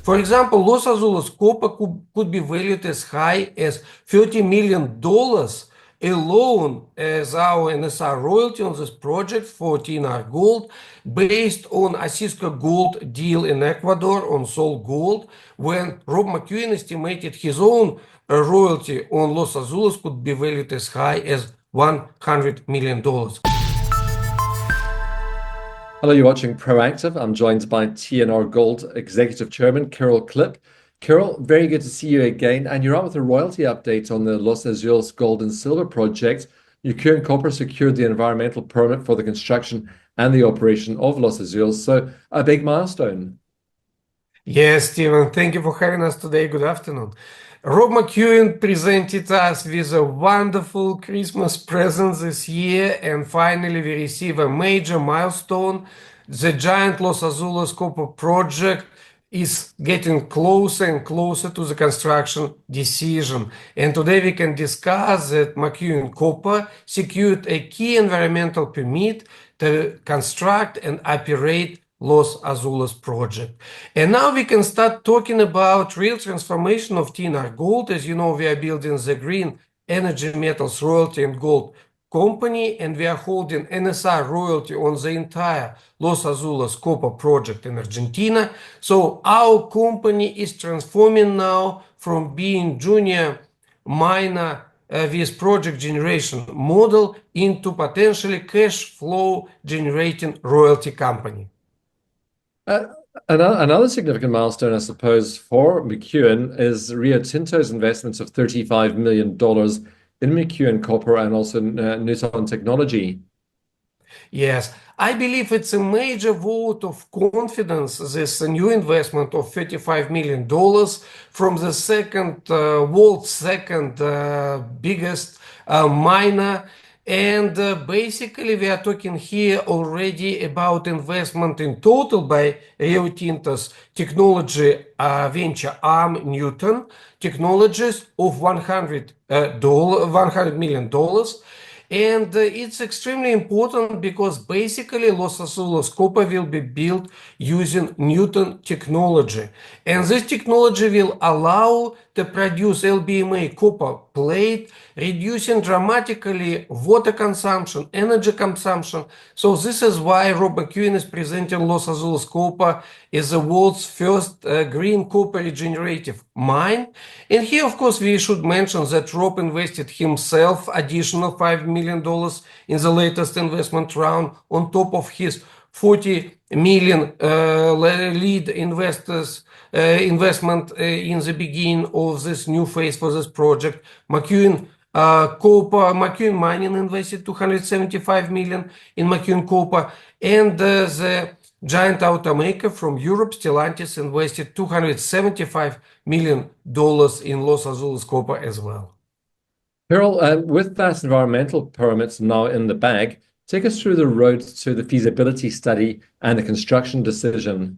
For example, Los Azules copper could be valued as high as $30 million alone as our NSR royalty on this project for TNR Gold, based on Osisko Gold deal in Ecuador on Sol Gold, when Rob McEwen estimated his own royalty on Los Azules could be valued as high as $100 million. Hello, you're watching Proactive. I'm joined by TNR Gold Executive Chairman Kirill Klipp. Kirill, very good to see you again. And you're on with a royalty update on the Los Azules gold and silver project. McEwen Copper secured the environmental permit for the construction and the operation of Los Azules. So a big milestone. Yes, Steven, thank you for having us today. Good afternoon. Rob McEwen presented us with a wonderful Christmas present this year, and finally we receive a major milestone. The giant Los Azules copper project is getting closer and closer to the construction decision. And today we can discuss that McEwen Copper secured a key environmental permit to construct and operate Los Azules project. And now we can start talking about real transformation of TNR Gold. As you know, we are building the green energy metals royalty and gold company, and we are holding NSR royalty on the entire Los Azules copper project in Argentina. So our company is transforming now from being junior miner with project generation model into potentially cash flow generating royalty company. Another significant milestone, I suppose, for McEwen is Rio Tinto's investments of $35 million in McEwen Copper and also Nuton Technology. Yes, I believe it's a major vote of confidence, this new investment of $35 million from the world's second biggest miner. And basically, we are talking here already about investment in total by Rio Tinto's technology venture arm, Nuton Technologies, of $100 million. And it's extremely important because basically Los Azules copper will be built using Nuton technology. And this technology will allow to produce LBMA copper plate, reducing dramatically water consumption, energy consumption. So this is why Rob McEwen is presenting Los Azules copper as the world's first green copper regenerative mine. And here, of course, we should mention that Rob invested himself additional $5 million in the latest investment round on top of his $40 million lead investors investment in the beginning of this new phase for this project. McEwen Mining invested $275 million in McEwen Copper, and the giant automaker from Europe, Stellantis, invested $275 million in Los Azules Copper as well. Kirill, with that environmental permits now in the bag, take us through the road to the feasibility study and the construction decision.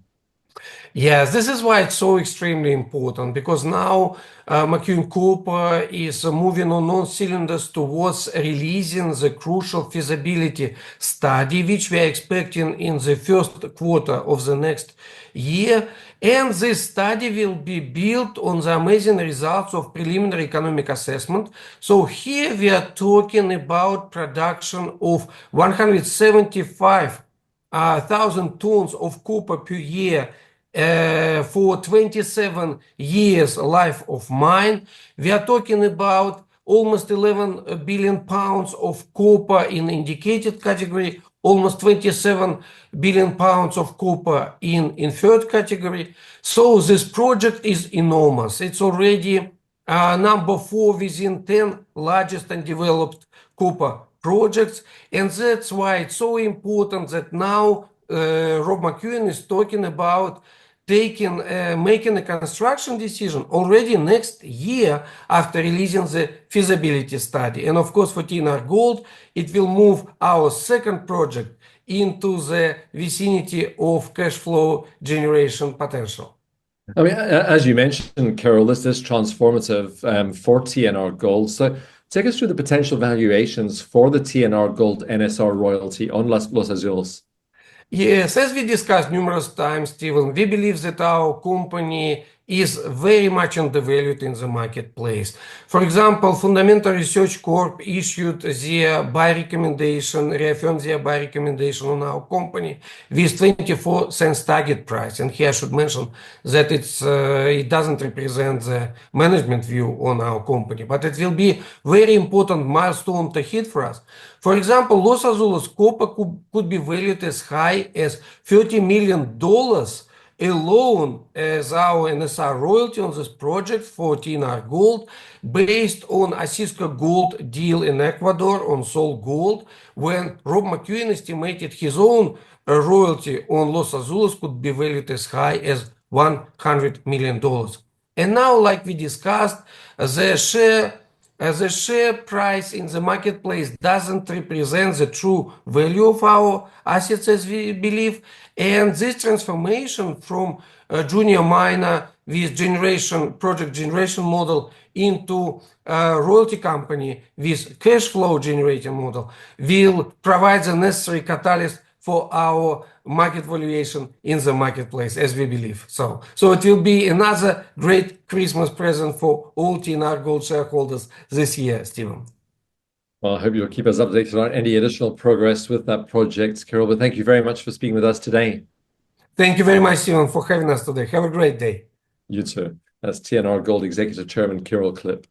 Yes, this is why it's so extremely important, because now McEwen Copper is moving on all cylinders towards releasing the crucial feasibility study, which we are expecting in the first quarter of the next year. And this study will be built on the amazing results of preliminary economic assessment. So here we are talking about production of 175,000 tons of copper per year for 27 years life of mine. We are talking about almost 11 billion pounds of copper in indicated category, almost 27 billion pounds of copper in inferred category. So this project is enormous. It's already number 4 within 10 largest undeveloped copper projects. And that's why it's so important that now Rob McEwen is talking about making a construction decision already next year after releasing the feasibility study. And of course, for TNR Gold, it will move our second project into the vicinity of cash flow generation potential. I mean, as you mentioned, Kirill, this is transformative for TNR Gold. So take us through the potential valuations for the TNR Gold NSR royalty on Los Azules. Yes, as we discussed numerous times, Stephen, we believe that our company is very much undervalued in the marketplace. For example, Fundamental Research Corp issued their buy recommendation, reaffirmed their buy recommendation on our company with 24 cents target price. And here I should mention that it doesn't represent the management view on our company, but it will be very important milestone to hit for us. For example, Los Azules copper could be valued as high as $30 million alone as our NSR royalty on this project for TNR Gold, based on Osisko Gold deal in Ecuador on Sol Gold, when Rob McEwen estimated his own royalty on Los Azules could be valued as high as $100 million. And now, like we discussed, the share price in the marketplace doesn't represent the true value of our assets as we believe. And this transformation from a junior miner with project generation model into a royalty company with cash flow generating model will provide the necessary catalyst for our market valuation in the marketplace, as we believe. So it will be another great Christmas present for all TNR Gold shareholders this year, Stephen. Well, I hope you'll keep us updated on any additional progress with that project, Kirill. But thank you very much for speaking with us today. Thank you very much, Stephen, for having us today. Have a great day. You too. That's TNR Gold Executive Chairman Kirill Klipp.